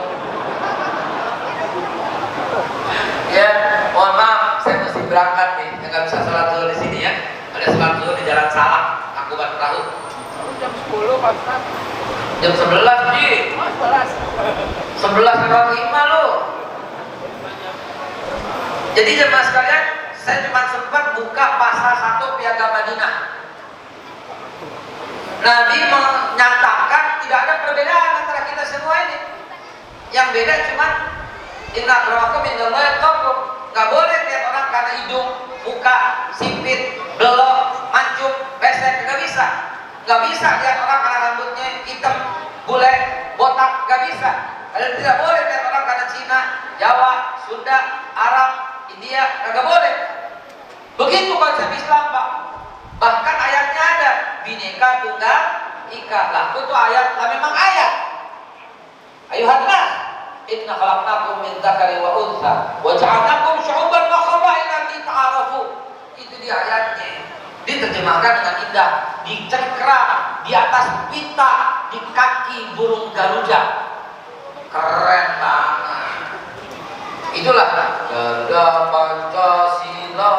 Ya, mohon maaf, saya mesti berangkat nih, nggak bisa sholat zuhur di sini ya. Ada sholat zuhur di Jalan Salak, Tangkuban Perahu. Jam 10 Pak Ustaz. Jam 11 Ji. 11:05 lo. Jadi jemaah sekalian, saya cuma sempat buka pasal 1 Piagam Madinah. Nabi menyatakan tidak ada perbedaan antara kita semua ini. Yang beda cuma inna akramakum indallahi atqakum. Nggak boleh lihat orang karena hidung, muka, sipit, belok, mancung, pesek, nggak bisa. Nggak bisa lihat orang karena rambutnya hitam, bule, botak, nggak bisa. Dan tidak boleh lihat orang karena Cina, Jawa, Sunda, Arab, India, nggak boleh. Begitu konsep Islam, Pak. Bahkan ayatnya ada, Bhinneka Tunggal Ika. Lah, itu ayat, lah memang ayat. Ayuhan nas, inna khalaqnakum min dzakari wa untha wa ja'alnakum syu'uban wa qabaila lita'arafu. Itu dia ayatnya. Diterjemahkan dengan indah, dicengkram di atas pita, di kaki burung garuda. Keren banget. Itulah Garda Pancasila,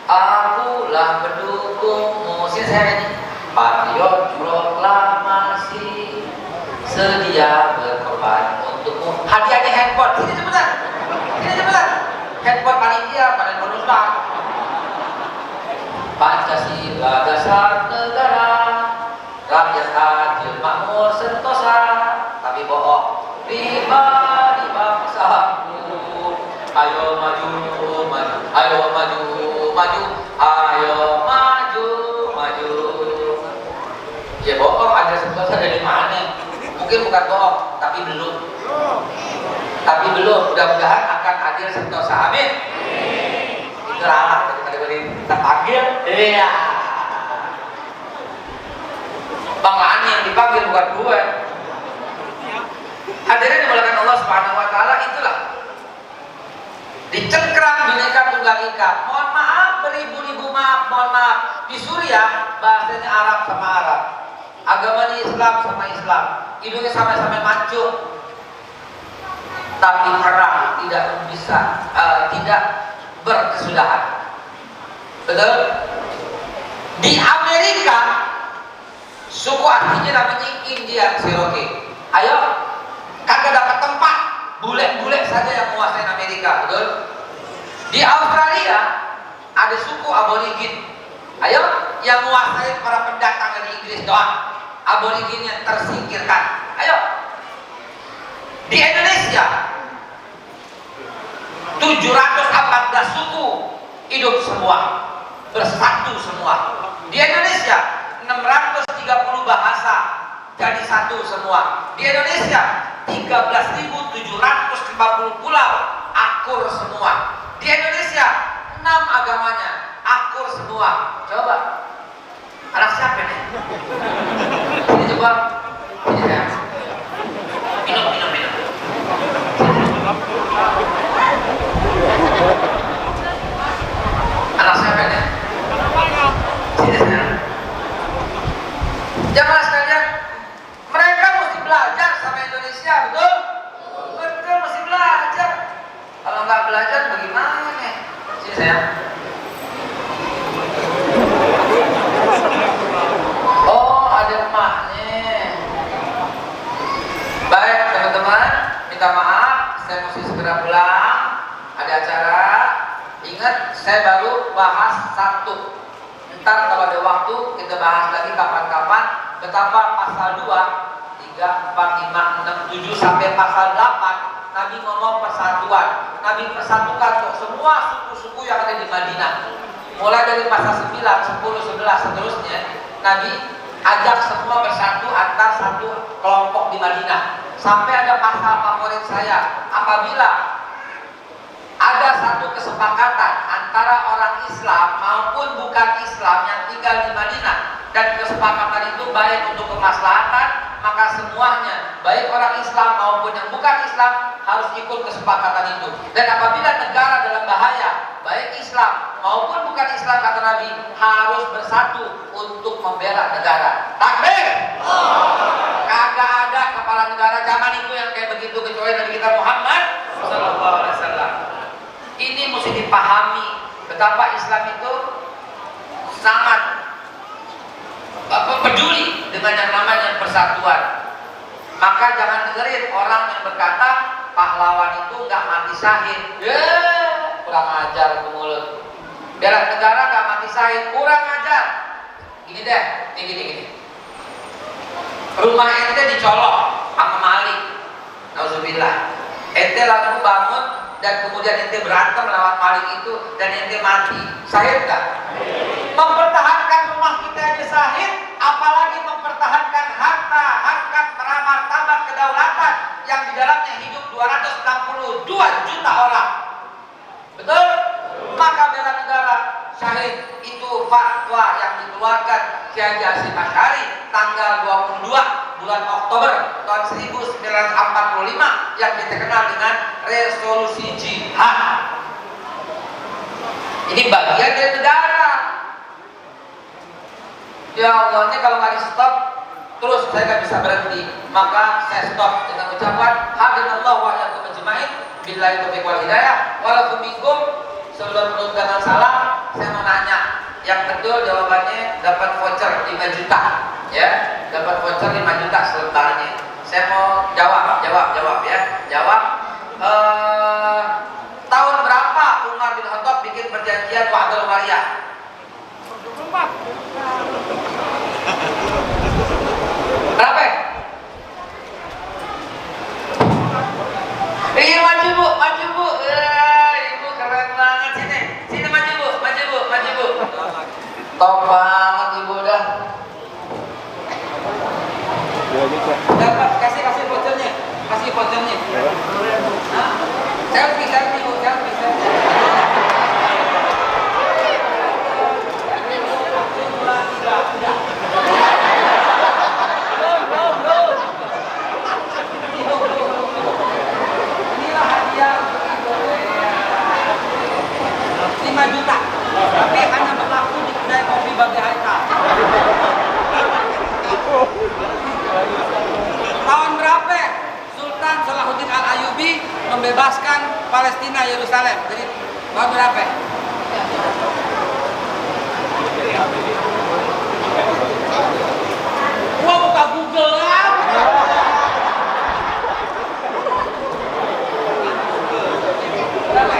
akulah pendukungmu. Sini saya ini patriot proklamasi, sedia berkorban untukmu. Hadiahnya handphone. Sini cepetan. Sini cepetan. Handphone panitia, panen bonuslah. Pancasila dasar negara, rakyat adil makmur sentosa. Tapi bohong. Riba di bangsaku. Ayo maju, maju. Ayo maju, maju. Ayo maju, maju. Ya bohong, ada sentosa dari mana? Mungkin bukan bohong, tapi belum. Tapi belum. Mudah-mudahan akan hadir sentosa. Amin. Itu ralat daripada kita panggil. Iya. Bang Ani yang dipanggil bukan gue. Hadirin dimuliakan Allah Subhanahu wa taala, itulah dicengkram Bhinneka Tunggal Ika. Mohon maaf, beribu-ribu maaf, mohon maaf. Di Suriah bahasanya Arab sama Arab, agamanya Islam sama Islam, hidungnya sama-sama mancung, tapi perang tidak bisa, tidak berkesudahan. Betul? Di Amerika suku aslinya namanya Indian Cherokee. Ayo, kagak dapat tempat, bule-bule saja yang menguasai Amerika. Betul? Di Australia ada suku aborigin. Ayo, yang menguasai para pendatang dari Inggris doang. Aboriginnya tersingkirkan. Ayo. Di Indonesia 714 suku hidup semua, bersatu semua. Di Indonesia 630 bahasa jadi satu semua. Di Indonesia 13.750 pulau akur semua. Di Indonesia 6 agamanya akur semua. Coba anak siapa nih? Sini coba. Sini saya. Minum. Anak siapa nih? Sini saya. Jamaah sekalian, mereka mesti belajar sama Indonesia, betul? Betul, mesti belajar. Kalau nggak belajar bagaimana? Sini saya. Oh, ada emaknya. Baik teman-teman, minta maaf, saya mesti segera pulang. Ada acara. Ingat, saya baru bahas 1. Ntar kalau ada waktu kita bahas lagi kapan-kapan betapa pasal 2, 3, 4, 5, 6, 7 sampai pasal 8 Nabi ngomong persatuan. Nabi persatukan untuk semua suku-suku yang ada di Madinah. Mulai dari pasal 9, 10, 11 seterusnya, Nabi ajak semua bersatu antar satu kelompok di Madinah. Sampai ada pasal favorit saya, apabila ada satu kesepakatan antara orang Islam maupun bukan Islam yang tinggal di Madinah, dan kesepakatan itu baik untuk kemaslahatan, maka semuanya, baik orang Islam maupun yang bukan Islam, harus ikut kesepakatan itu. Dan apabila negara dalam bahaya, baik Islam maupun bukan Islam, kata Nabi, harus bersatu untuk membela negara. Takbir! Kagak ada kepala negara zaman itu yang kayak begitu kecuali Nabi kita Muhammad Sallallahu Alaihi Wasallam. Ini mesti dipahami betapa Islam itu sangat peduli dengan yang namanya persatuan. Maka jangan dengerin orang yang berkata pahlawan itu nggak mati syahid. Kurang ajar ke mulut. Bela negara nggak mati syahid, kurang ajar. Gini deh, gini. Rumah ente dicolok sama maling, nauzubillah. Ente lalu bangun dan kemudian ente berantem lawan maling itu dan ente mati, syahid nggak? Mempertahankan rumah kita aja syahid, apalagi mempertahankan harta, harkat, martabat, kedaulatan yang di dalamnya hidup 262 juta orang. Betul? Maka bela negara syahid itu fatwa yang dikeluarkan Kiai Hasyim Asy'ari tanggal 22 bulan Oktober tahun 1945 yang kita kenal dengan resolusi jihad. Ini bagian dari negara. Ya Allah, ini kalau nggak di stop terus saya nggak bisa berhenti, maka saya stop dengan ucapan hadinallahu wa iyyakum ajmain billahi taufiq wal hidayah walakum minkum. Sebelum menunjukkan salam, saya mau nanya, yang betul jawabannya dapat voucher 5 juta, ya, dapat voucher 5 juta selembarnya. Saya mau jawab ya, jawab. Tahun berapa Umar bin Khattab bikin perjanjian Wa'dul Wariyah? Berapa? Maju bu. Ibu keren banget, sini maju bu. Top banget ibu dah. Dapat kasih vouchernya, Nah, selfie bu, Inilah hadiah untuk ibu. 5 juta, tapi hanya berlaku di kedai kopi Bagi Haikal. Tahun berapa Sultan Salahuddin Al-Ayyubi membebaskan Palestina Yerusalem? Jadi tahun berapa? Gua buka Google lah. Berapa?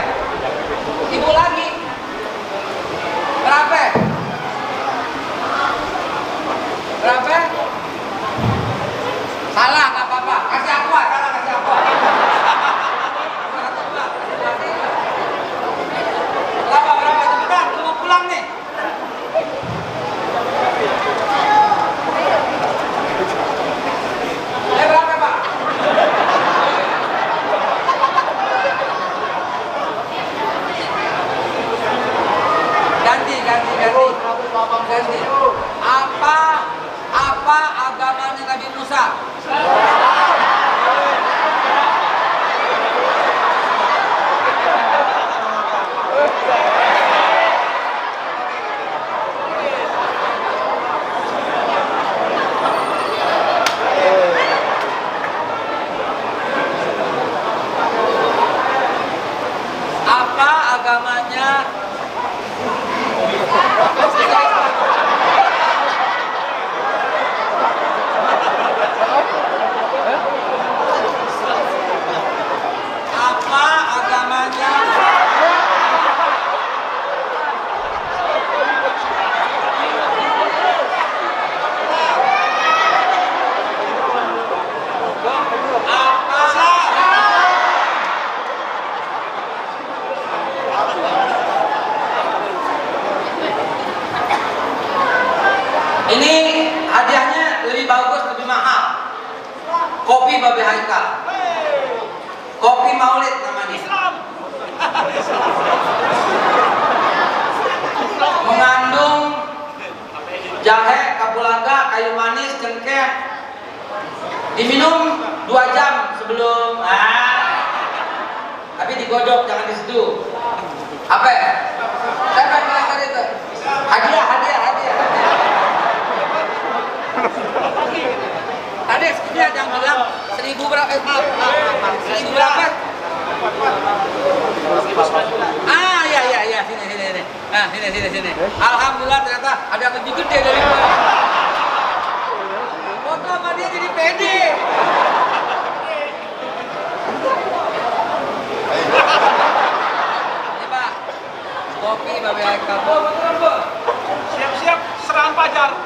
Ibu lagi. Berapa? Salah, nggak apa-apa. Kasih aku, salah kasih aku. Berapa? Cepetan, lu mau pulang nih. Berapa, Pak? Ganti. Apa agamanya Nabi Musa? Kopi Babe Haikal. Kopi Maulid namanya. Mengandung jahe, kapulaga, kayu manis, cengkeh. Diminum 2 jam sebelum. Tapi digodok, jangan diseduh. Apa ya? Siapa yang bilang tadi itu? Hadiah. Tadi dia yang bilang 1000 berapa? 1000 berapa? Iya. Sini. Nah, sini. Alhamdulillah ternyata ada yang lebih gede dari gua. Foto sama dia jadi pede. Ini Pak, kopi Babe Haikal. Bu. Siap-siap serangan pajar.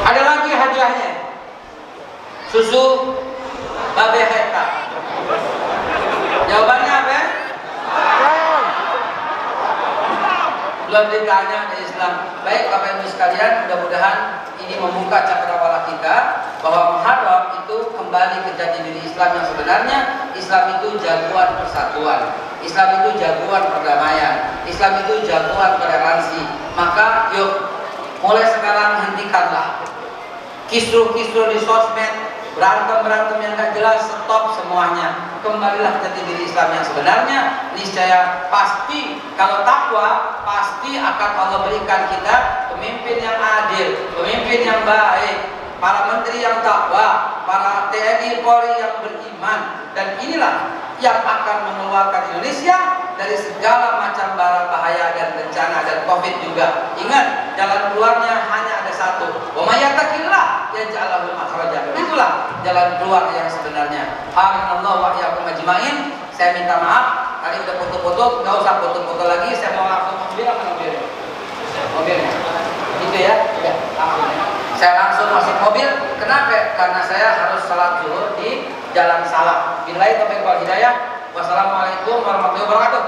Ada lagi hadiahnya. Susu Babe Haikal. Jawabannya apa? Belum ditanya di Islam. Baik Bapak Ibu sekalian, mudah-mudahan ini membuka cakrawala kita bahwa Muharram itu kembali ke jati diri Islam yang sebenarnya. Islam itu jagoan persatuan, Islam itu jagoan perdamaian, Islam itu jagoan toleransi. Maka yuk mulai sekarang hentikanlah kisruh-kisruh di sosmed, berantem yang gak jelas, stop semuanya. Kembalilah ke jati diri Islam yang sebenarnya. Niscaya pasti kalau takwa, pasti akan Allah berikan kita pemimpin yang adil, pemimpin yang baik, para menteri yang takwa, para TNI Polri yang beriman. Dan inilah yang akan mengeluarkan Indonesia dari segala macam bara bahaya dan bencana dan Covid juga. Ingat, jalan keluarnya hanya ada satu. Wa may yattaqillah yaj'al lahu makhraja. Itulah jalan keluar yang sebenarnya. Alhamdulillah wa iyyakum ajmain. Saya minta maaf, tadi udah foto-foto, nggak usah foto-foto lagi. Saya mau langsung mobilnya. Gitu ya. Saya langsung masuk mobil. Kenapa? Karena saya harus salat zuhur di Jalan Salak. Billahi taufiq wal hidayah. Wassalamualaikum warahmatullahi wabarakatuh.